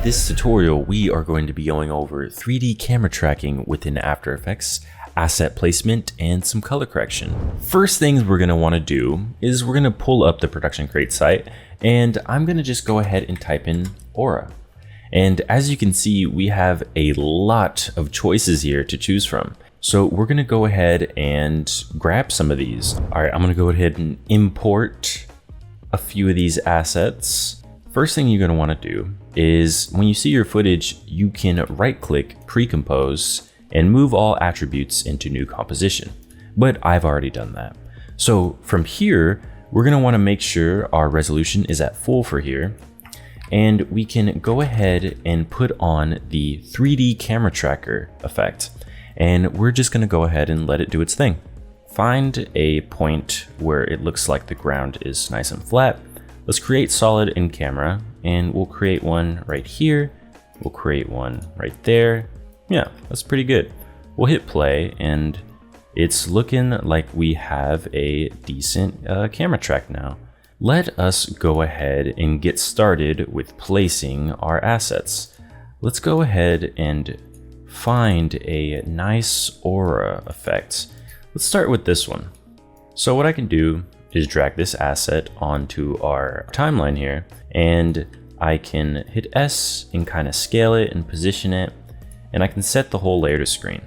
this tutorial, we are going to be going over 3D camera tracking within After Effects, asset placement, and some color correction. First things we're going to want to do is we're going to pull up the ProductionCrate site, and I'm going to just go ahead and type in Aura. And as you can see, we have a lot of choices here to choose from. So we're going to go ahead and grab some of these. All right, I'm going to go ahead and import a few of these assets. First thing you're going to want to do is when you see your footage, you can right click pre-compose and move all attributes into new composition. But I've already done that. So from here, we're going to want to make sure our resolution is at full for here. And we can go ahead and put on the 3D camera tracker effect. And we're just going to go ahead and let it do its thing. Find a point where it looks like the ground is nice and flat. Let's create solid in camera, and we'll create one right here. We'll create one right there. Yeah, that's pretty good. We'll hit play, and it's looking like we have a decent camera track now. Let us go ahead and get started with placing our assets. Let's go ahead and find a nice aura effect. Let's start with this one. So what I can do is drag this asset onto our timeline here, and I can hit S and kind of scale it and position it, and I can set the whole layer to screen.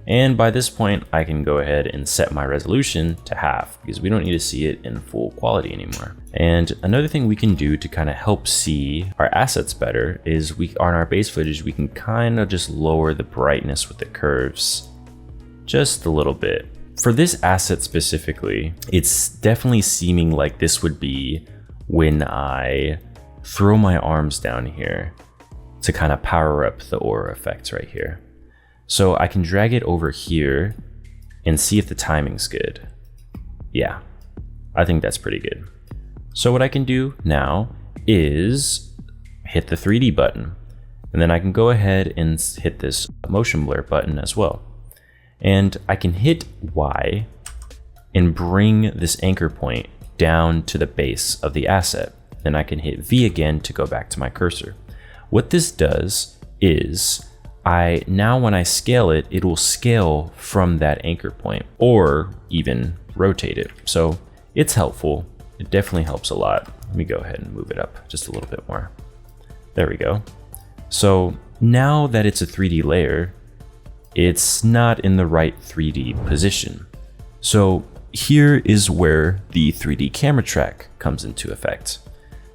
And by this point, I can go ahead and set my resolution to half because we don't need to see it in full quality anymore. And another thing we can do to kind of help see our assets better is on our base footage, we can kind of just lower the brightness with the curves just a little bit. For this asset specifically, it's definitely seeming like this would be when I throw my arms down here to kind of power up the aura effect right here. So I can drag it over here and see if the timing's good. Yeah, I think that's pretty good. So what I can do now is hit the 3D button, and then I can go ahead and hit this motion blur button as well. And I can hit Y and bring this anchor point down to the base of the asset. Then I can hit V again to go back to my cursor. What this does is now when I scale it, it will scale from that anchor point or even rotate it. So it's helpful. It definitely helps a lot. Let me go ahead and move it up just a little bit more. There we go. So now that it's a 3D layer, it's not in the right 3D position. So here is where the 3D camera track comes into effect.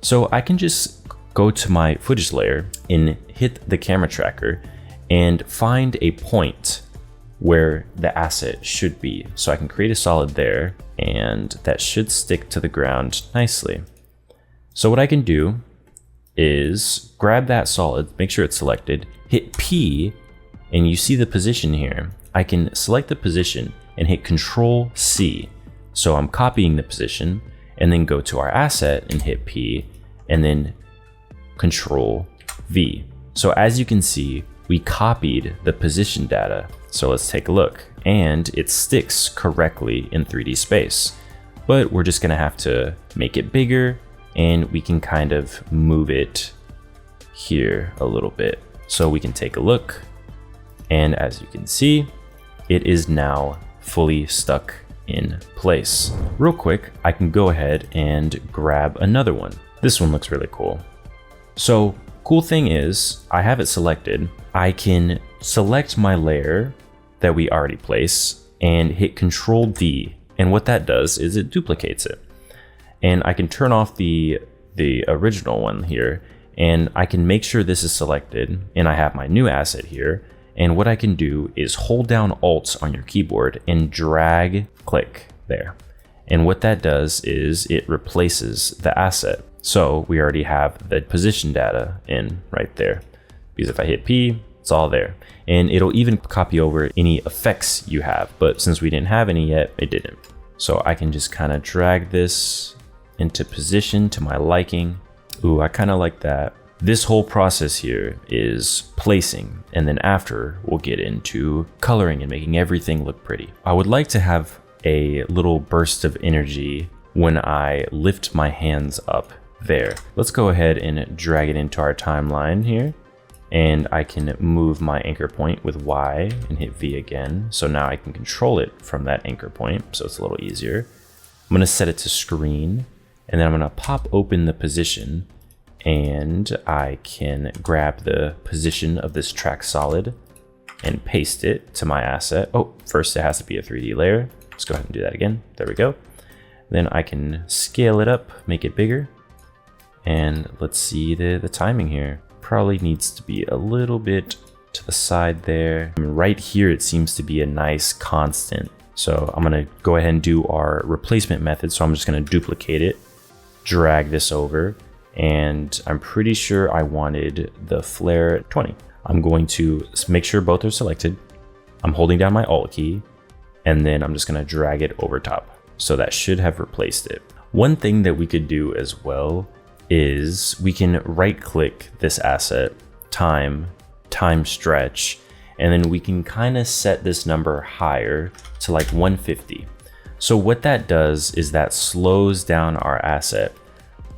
So I can just go to my footage layer and hit the camera tracker and find a point where the asset should be. So I can create a solid there, and that should stick to the ground nicely. So what I can do is grab that solid, make sure it's selected, hit P, and you see the position here. I can select the position and hit Control C. So I'm copying the position, and then go to our asset and hit P, and then Control V. So as you can see, we copied the position data. So let's take a look, and it sticks correctly in 3D space. But we're just gonna have to make it bigger, and we can kind of move it here a little bit. So we can take a look. And as you can see, it is now fully stuck in place. Real quick, I can go ahead and grab another one. This one looks really cool. So cool thing is I have it selected. I can select my layer that we already placed and hit Control D. And what that does is it duplicates it. And I can turn off the original one here, and I can make sure this is selected, and I have my new asset here. And what I can do is hold down Alt on your keyboard and drag click there. And what that does is it replaces the asset. So we already have the position data in right there. Because if I hit P, it's all there. And it'll even copy over any effects you have. But since we didn't have any yet, it didn't. So I can just kind of drag this into position to my liking. Ooh, I kind of like that. This whole process here is placing, and then after we'll get into coloring and making everything look pretty. I would like to have a little burst of energy when I lift my hands up there. Let's go ahead and drag it into our timeline here. And I can move my anchor point with Y and hit V again. So now I can control it from that anchor point. So it's a little easier. I'm gonna set it to screen, and then I'm gonna pop open the position, and I can grab the position of this track solid and paste it to my asset. Oh, first it has to be a 3D layer. Let's go ahead and do that again. There we go. Then I can scale it up, make it bigger. And let's see the timing here. Probably needs to be a little bit to the side there. Right here, it seems to be a nice constant. So I'm gonna go ahead and do our replacement method. So I'm just gonna duplicate it, drag this over, and I'm pretty sure I wanted the flare at 20. I'm going to make sure both are selected. I'm holding down my Alt key, and then I'm just gonna drag it over top. So that should have replaced it. One thing that we could do as well is we can right click this asset, time stretch, and then we can kind of set this number higher to like 150. So what that does is that slows down our asset,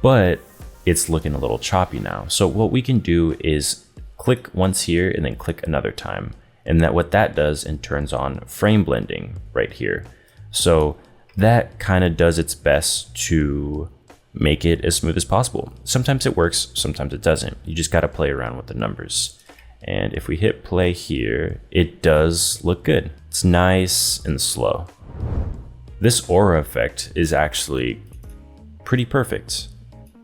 but it's looking a little choppy now. So what we can do is click once here and then click another time. And what that does and turns on frame blending right here. So that kind of does its best to make it as smooth as possible. Sometimes it works, sometimes it doesn't. You just got to play around with the numbers. And if we hit play here, it does look good. It's nice and slow. This aura effect is actually pretty perfect.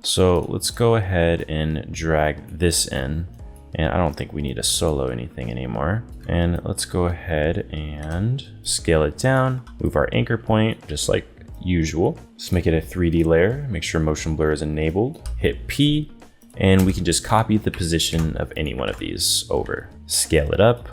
So let's go ahead and drag this in. And I don't think we need to solo anything anymore. And let's go ahead and scale it down, move our anchor point just like usual. Let's make it a 3D layer, make sure motion blur is enabled, hit P, and we can just copy the position of any one of these over. Scale it up,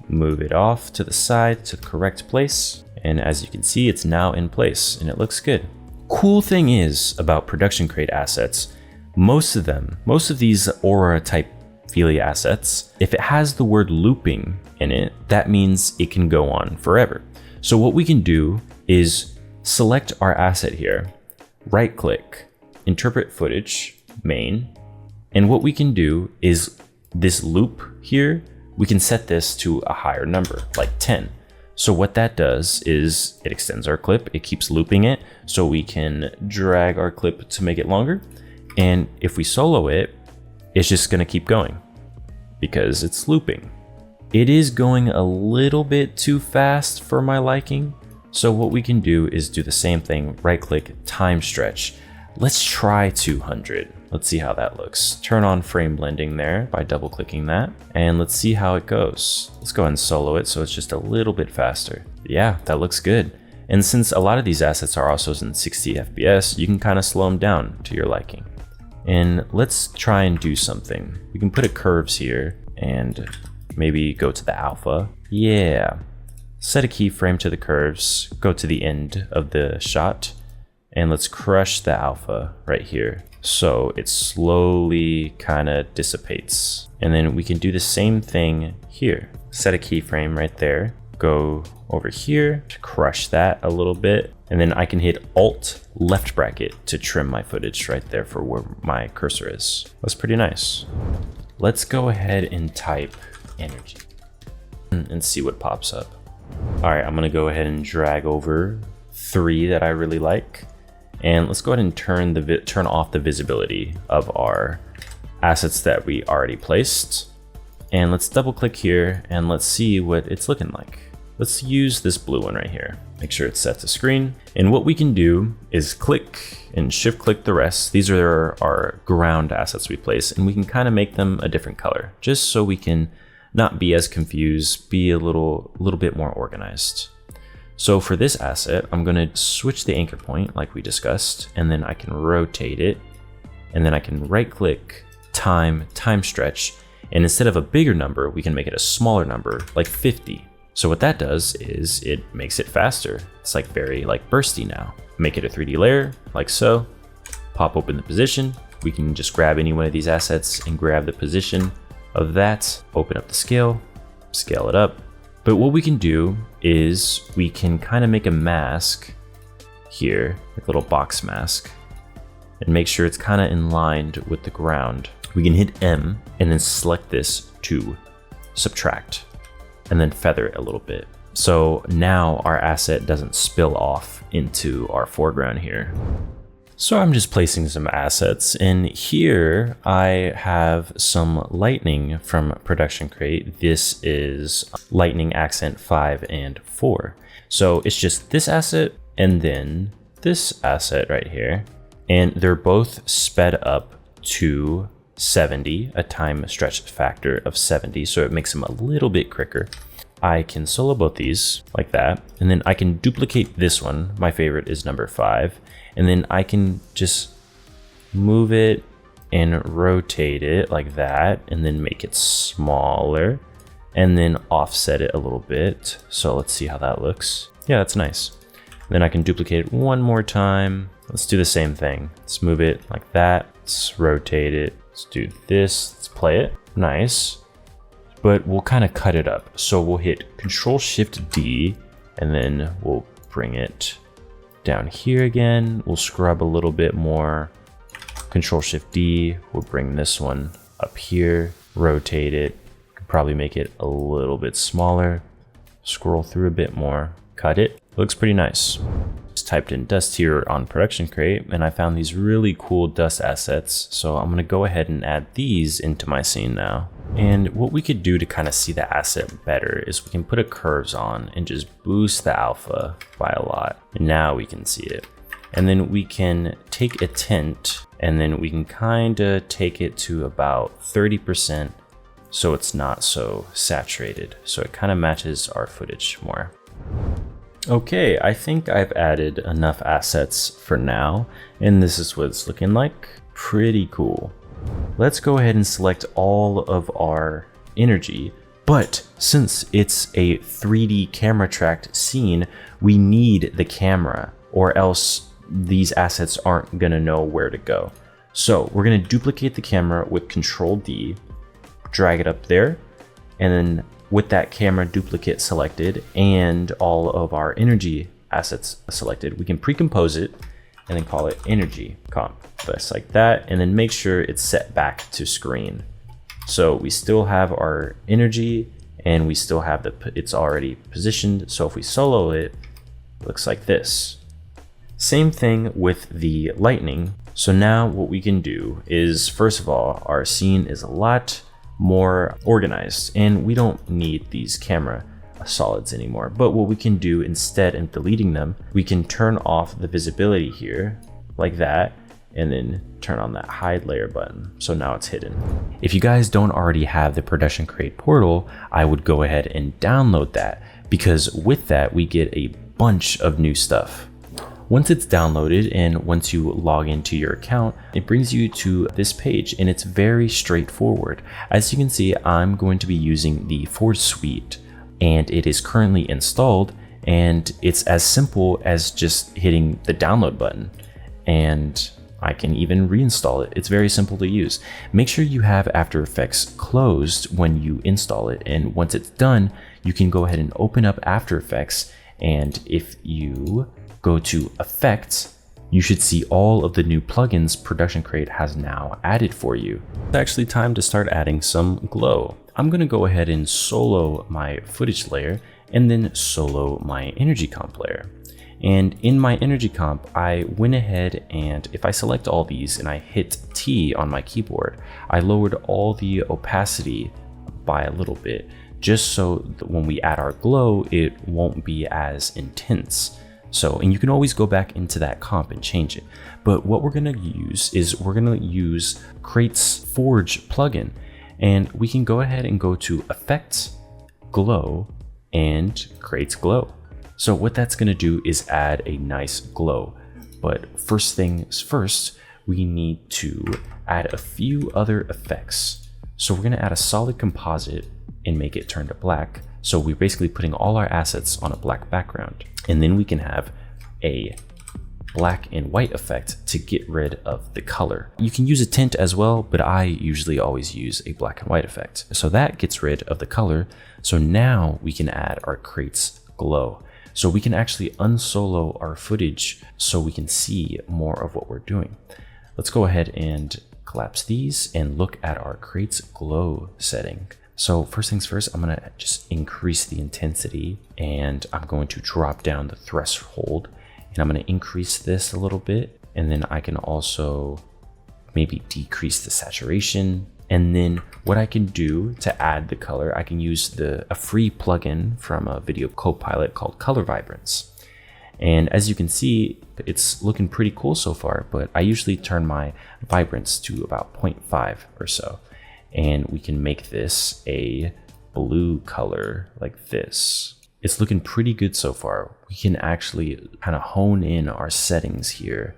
move it off to the side to the correct place. And as you can see, it's now in place and it looks good. Cool thing is about ProductionCrate assets, most of these Aura type Filia assets, if it has the word looping in it, that means it can go on forever. So what we can do is select our asset here, right click, interpret footage, main, and what we can do is this loop here, we can set this to a higher number, like 10. So what that does is it extends our clip, it keeps looping it, so we can drag our clip to make it longer. And if we solo it, it's just gonna keep going because it's looping. It is going a little bit too fast for my liking. So what we can do is do the same thing, right click, time stretch. Let's try 200. Let's see how that looks. Turn on frame blending there by double clicking that. And let's see how it goes. Let's go ahead and solo it so it's just a little bit faster. Yeah, that looks good. And since a lot of these assets are also in 60 FPS, you can kind of slow them down to your liking. And let's try and do something. We can put a curves here and maybe go to the alpha. Yeah. Set a keyframe to the curves, go to the end of the shot, and let's crush the alpha right here. So it slowly kind of dissipates. And then we can do the same thing here. Set a keyframe right there, go over here to crush that a little bit. And then I can hit Alt left bracket to trim my footage right there for where my cursor is. That's pretty nice. Let's go ahead and type energy and see what pops up. All right, I'm gonna go ahead and drag over 3 that I really like. And let's go ahead and turn off the visibility of our assets that we already placed. And let's double click here and let's see what it's looking like. Let's use this blue one right here. Make sure it's set to screen. And what we can do is click and shift click the rest. These are our ground assets we place, and we can kind of make them a different color just so we can not be as confused, be a little bit more organized. So for this asset, I'm gonna switch the anchor point like we discussed, and then I can rotate it, and then I can right click, time stretch, and instead of a bigger number, we can make it a smaller number, like 50. So what that does is it makes it faster. It's like very bursty now. Make it a 3D layer, like so. Pop open the position. We can just grab any one of these assets and grab the position of that, open up the scale it up. But what we can do is we can kind of make a mask here, like a little box mask. and make sure it's kind of in line with the ground. We can hit M and then select this to subtract and then feather it a little bit. So now our asset doesn't spill off into our foreground here. So I'm just placing some assets, and here I have some lightning from ProductionCrate. This is lightning accent 5 and 4. So it's just this asset and then this asset right here. And they're both sped up to 70, a time stretch factor of 70. So it makes them a little bit quicker. I can solo both these like that. And then I can duplicate this one. My favorite is number 5. And then I can just move it and rotate it like that, and then make it smaller, and then offset it a little bit. So let's see how that looks. Yeah, that's nice. Then I can duplicate it one more time. Let's do the same thing. Let's move it like that. Let's rotate it. Let's do this. Let's play it. Nice. But we'll kind of cut it up. So we'll hit Control-Shift-D, and then we'll bring it down here again. We'll scrub a little bit more. Control-Shift-D. We'll bring this one up here. Rotate it. Probably make it a little bit smaller. Scroll through a bit more. Cut it. Looks pretty nice. Just typed in dust here on ProductionCrate, and I found these really cool dust assets. So I'm going to go ahead and add these into my scene now. And what we could do to kind of see the asset better is we can put a curves on and just boost the alpha by a lot. And now we can see it. And then we can take a tint, and then we can kind of take it to about 30% so it's not so saturated. So it kind of matches our footage more. Okay, I think I've added enough assets for now, and this is what it's looking like. Pretty cool. Let's go ahead and select all of our energy, but since it's a 3D camera tracked scene, we need the camera, or else these assets aren't gonna know where to go. So we're gonna duplicate the camera with Control-D, drag it up there, and then with that camera duplicate selected and all of our energy assets selected, we can pre-compose it and then call it energy comp. Just like that, and then make sure it's set back to screen. So we still have our energy and we still have it's already positioned. So if we solo it, it looks like this. Same thing with the lightning. So now what we can do is, first of all, our scene is a lot more organized and we don't need these camera solids anymore. But what we can do instead of deleting them, we can turn off the visibility here like that, and then turn on that hide layer button. So now it's hidden. If you guys don't already have the ProductionCrate portal, I would go ahead and download that, because with that we get a bunch of new stuff. Once it's downloaded and once you log into your account, it brings you to this page and it's very straightforward. As you can see, I'm going to be using the Forge suite and it is currently installed, and it's as simple as just hitting the download button, and I can even reinstall it. It's very simple to use. Make sure you have After Effects closed when you install it, and once it's done, you can go ahead and open up After Effects, and if you go to Effects, you should see all of the new plugins ProductionCrate has now added for you. It's actually time to start adding some glow. I'm gonna go ahead and solo my footage layer and then solo my energy comp layer. And in my energy comp, I went ahead and if I select all these and I hit T on my keyboard, I lowered all the opacity by a little bit, just so that when we add our glow, it won't be as intense. So, and you can always go back into that comp and change it. But what we're gonna use is we're gonna use Crate's Forge plugin, and we can go ahead and go to Effects, Glow, and Crate's Glow. So what that's gonna do is add a nice glow. But first things first, we need to add a few other effects. So we're gonna add a solid composite and make it turn to black. So we're basically putting all our assets on a black background. And then we can have a black and white effect to get rid of the color. You can use a tint as well, but I usually always use a black and white effect. So that gets rid of the color. So now we can add our Crate's glow. So we can actually unsolo our footage so we can see more of what we're doing. Let's go ahead and collapse these and look at our crate's glow setting. So first things first, I'm gonna just increase the intensity, and I'm going to drop down the threshold, and I'm gonna increase this a little bit. And then I can also maybe decrease the saturation. And then what I can do to add the color, I can use a free plugin from a video copilot called Color Vibrance. And as you can see, it's looking pretty cool so far, but I usually turn my vibrance to about 0.5 or so. And we can make this a blue color like this. It's looking pretty good so far. We can actually kind of hone in our settings here.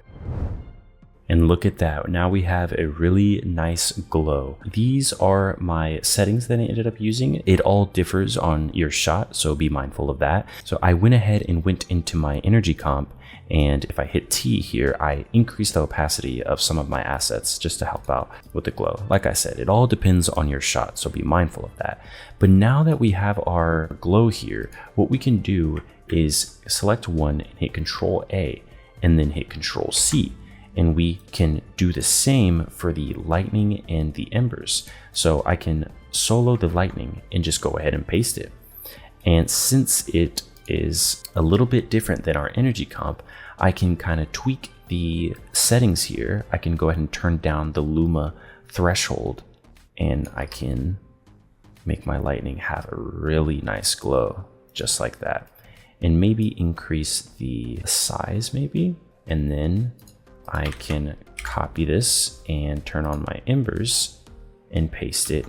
And look at that, now we have a really nice glow. These are my settings that I ended up using. It all differs on your shot, so be mindful of that. So I went ahead and went into my energy comp, and if I hit T here, I increased the opacity of some of my assets just to help out with the glow. Like I said, it all depends on your shot, so be mindful of that. But now that we have our glow here, what we can do is select one and hit Control A, and then hit Control C. And we can do the same for the lightning and the embers. So I can solo the lightning and just go ahead and paste it. And since it is a little bit different than our energy comp, I can kind of tweak the settings here. I can go ahead and turn down the Luma threshold, and I can make my lightning have a really nice glow, just like that. And maybe increase the size maybe, and then I can copy this and turn on my embers and paste it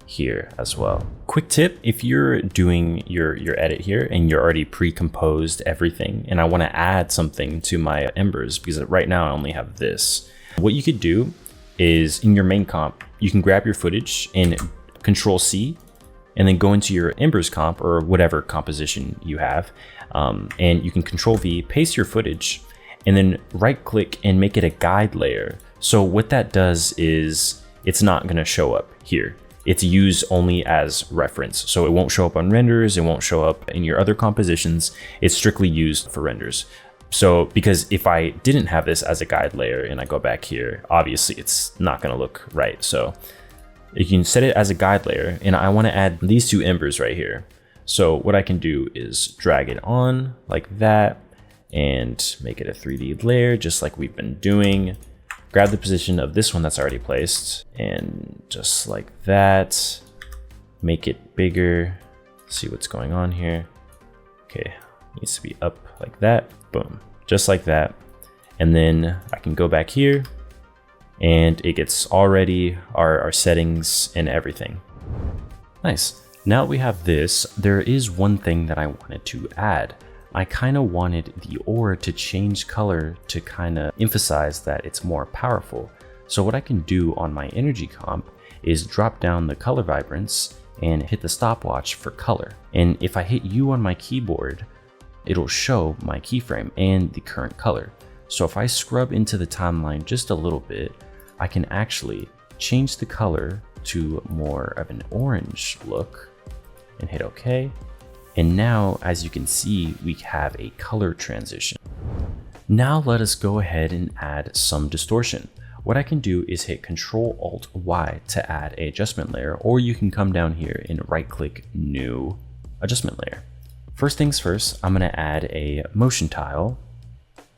here as well. Quick tip, if you're doing your edit here and you're already pre-composed everything, and I want to add something to my embers, because right now I only have this, what you could do is in your main comp, you can grab your footage and Control C, and then go into your embers comp or whatever composition you have, and you can Control V, paste your footage, and then right click and make it a guide layer. So what that does is it's not gonna show up here. It's used only as reference. So it won't show up on renders, it won't show up in your other compositions. It's strictly used for renders. So because if I didn't have this as a guide layer and I go back here, obviously it's not gonna look right. So you can set it as a guide layer, and I wanna add these two embers right here. So what I can do is drag it on like that, and make it a 3D layer just like we've been doing. Grab the position of this one that's already placed, and just like that, make it bigger. See what's going on here. Okay, needs to be up like that, boom, just like that. And then I can go back here and it gets already our settings and everything. Nice. Now that we have this, there is one thing that I wanted to add. I kind of wanted the aura to change color to kind of emphasize that it's more powerful. So what I can do on my energy comp is drop down the color vibrance and hit the stopwatch for color. And if I hit U on my keyboard, it'll show my keyframe and the current color. So if I scrub into the timeline just a little bit, I can actually change the color to more of an orange look and hit OK. And now, as you can see, we have a color transition. Now let us go ahead and add some distortion. What I can do is hit Control-Alt-Y to add an adjustment layer, or you can come down here and right-click New Adjustment Layer. First things first, I'm going to add a motion tile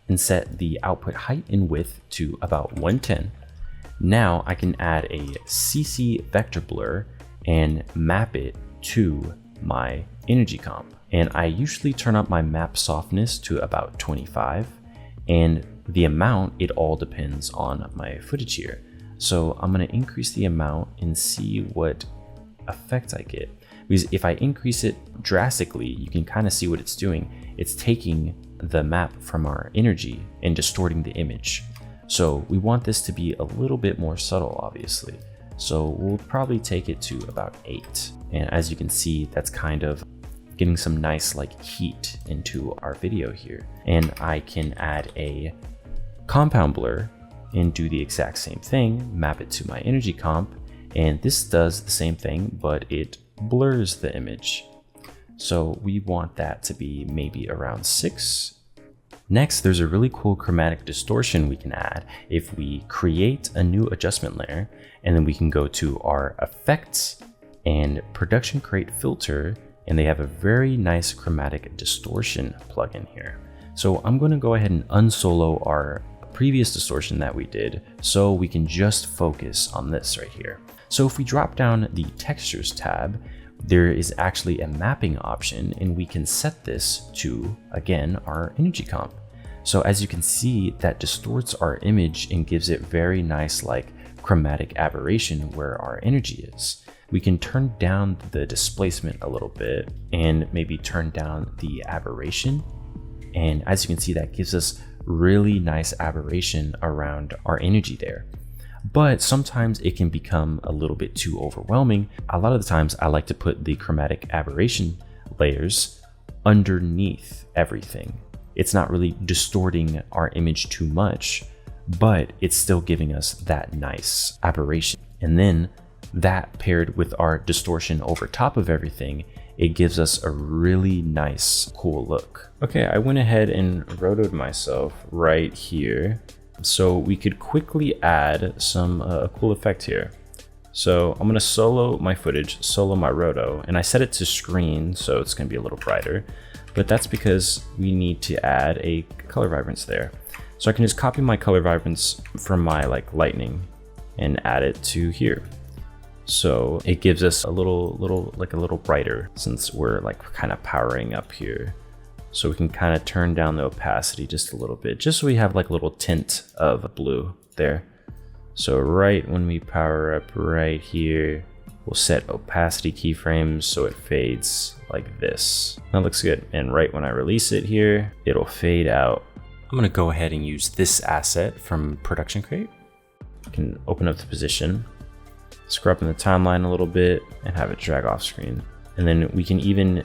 and set the output height and width to about 110. Now I can add a CC vector blur and map it to my energy comp. And I usually turn up my map softness to about 25, and the amount, it all depends on my footage here. So I'm going to increase the amount and see what effect I get. Because if I increase it drastically, you can kind of see what it's doing. It's taking the map from our energy and distorting the image. So we want this to be a little bit more subtle, obviously. So we'll probably take it to about 8. And as you can see, that's kind of getting some nice like heat into our video here. And I can add a compound blur and do the exact same thing, map it to my energy comp. And this does the same thing, but it blurs the image. So we want that to be maybe around 6. Next, there's a really cool chromatic distortion we can add if we create a new adjustment layer, and then we can go to our effects and ProductionCrate filter, and they have a very nice chromatic distortion plugin here. So I'm going to go ahead and unsolo our previous distortion that we did so we can just focus on this right here. So if we drop down the textures tab, there is actually a mapping option, and we can set this to, again, our energy comp. So as you can see, that distorts our image and gives it very nice like chromatic aberration where our energy is. We can turn down the displacement a little bit and maybe turn down the aberration. And as you can see, that gives us really nice aberration around our energy there. But sometimes it can become a little bit too overwhelming. A lot of the times I like to put the chromatic aberration layers underneath everything. It's not really distorting our image too much, but it's still giving us that nice aberration. And then that paired with our distortion over top of everything, it gives us a really nice, cool look. Okay, I went ahead and rotoed myself right here, so we could quickly add some cool effect here. So I'm gonna solo my footage, solo my roto, and I set it to screen, so it's gonna be a little brighter, but that's because we need to add a color vibrance there. So I can just copy my color vibrance from my lightning and add it to here. So it gives us a little brighter since we're kind of powering up here. So we can kind of turn down the opacity just a little bit, just so we have like a little tint of blue there. So right when we power up right here, we'll set opacity keyframes so it fades like this. That looks good. And right when I release it here, it'll fade out. I'm gonna go ahead and use this asset from ProductionCrate. I can open up the position, scrub in the timeline a little bit, and have it drag off screen. And then we can even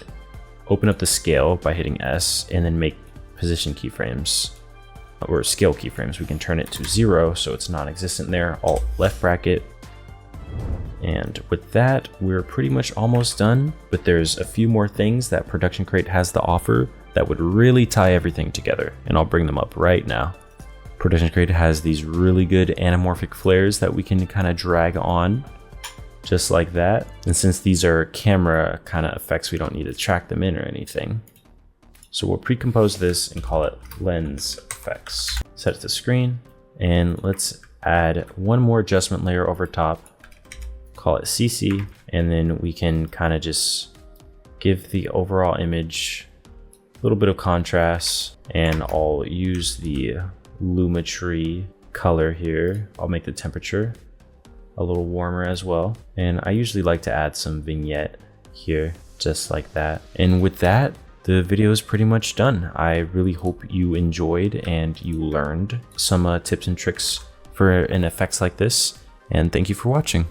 open up the scale by hitting S and then make position keyframes or scale keyframes. We can turn it to 0 so it's non-existent there. Alt left bracket. And with that, we're pretty much almost done, but there's a few more things that ProductionCrate has to offer that would really tie everything together, and I'll bring them up right now. ProductionCrate has these really good anamorphic flares that we can kind of drag on just like that. And since these are camera kind of effects, we don't need to track them in or anything. So we'll pre-compose this and call it lens effects. Set it to screen, and let's add one more adjustment layer over top, call it CC, and then we can kind of just give the overall image a little bit of contrast, and I'll use the Lumetri color here. I'll make the temperature a little warmer as well. And I usually like to add some vignette here, just like that. And with that, the video is pretty much done. I really hope you enjoyed and you learned some tips and tricks for an effects like this. And thank you for watching.